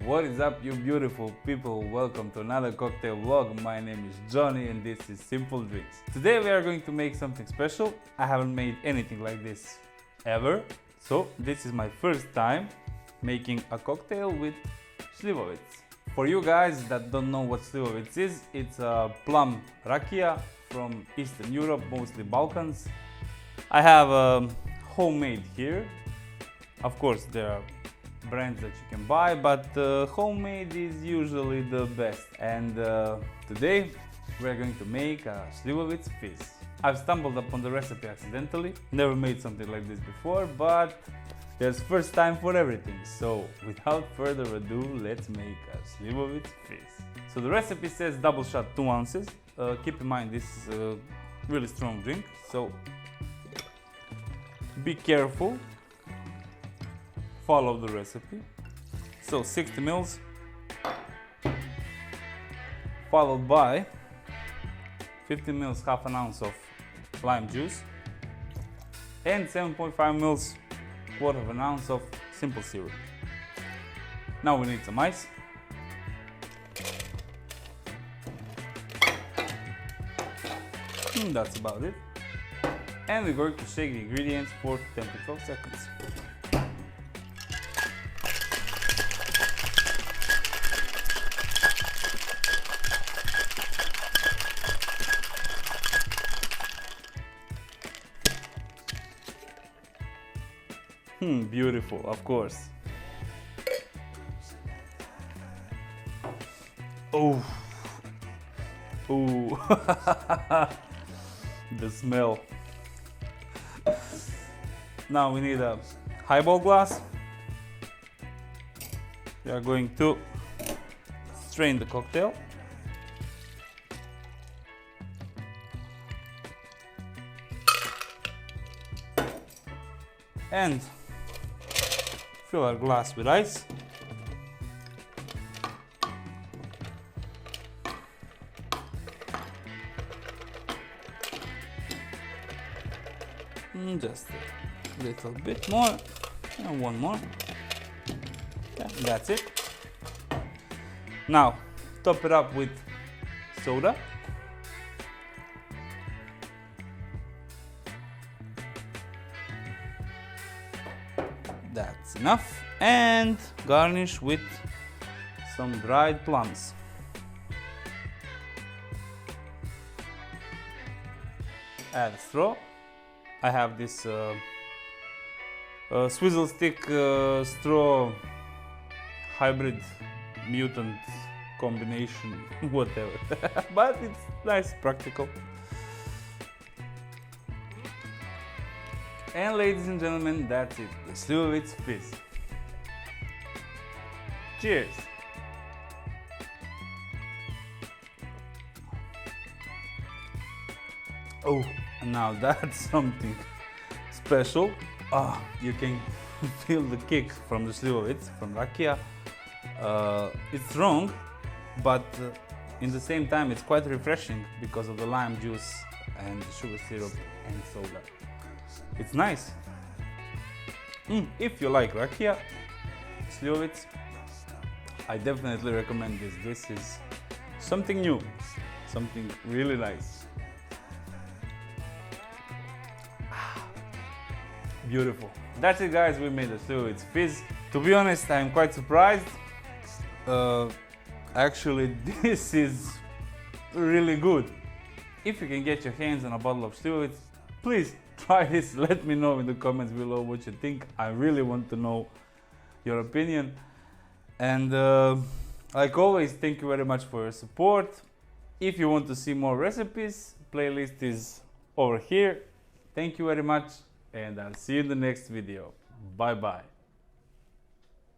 What is up, you beautiful people? Welcome to another cocktail vlog. My name is Johnny and this is Simple Drinks. Today we are going to make something special. I haven't made anything like this ever. So this is my first time making a cocktail with Slivovitz. For you guys that don't know what Slivovitz is, it's a plum Rakia from Eastern Europe, mostly Balkans. I have a homemade here. Of course there are brands that you can buy, but homemade is usually the best. And today we're going to make a Slivovitz Fizz. I've stumbled upon the recipe accidentally, never made something like this before, but there's first time for everything. So without further ado, let's make a Slivovitz Fizz. So the recipe says double shot 2 ounces. Keep in mind this is a really strong drink, so be careful. Follow the recipe. So 60 ml followed by 50 ml, half an ounce of lime juice, and 7.5 ml, quarter of an ounce of simple syrup. Now we need some ice. And that's about it. And we're going to shake the ingredients for 10 to 12 seconds. Beautiful, of course. Oh, the smell. Now we need a highball glass. We are going to strain the cocktail. And fill our glass with ice. Just a little bit more, and one more. Yeah, that's it. Now top it up with soda. That's enough, and garnish with some dried plums. Add a straw. I have this swizzle stick straw hybrid mutant combination, whatever. But it's nice, practical. And ladies and gentlemen, that's it, the Slivovitz Fizz. Cheers! Oh, now that's something special. You can feel the kick from the Slivovitz, from Rakia. It's strong, but in the same time it's quite refreshing because of the lime juice and the sugar syrup and soda. It's nice. If you like Rakia, Slivovitz, I definitely recommend this. This is something new, something really nice. Beautiful. That's it, guys. We made the Slivovitz Fizz. To be honest, I'm quite surprised. Actually, this is really good. If you can get your hands on a bottle of Slivovitz, please try this. Let me know in the comments below what you think. I really want to know your opinion. And like always, thank you very much for your support. If you want to see more recipes, playlist is over here. Thank you very much, and I'll see you in the next video. Bye bye.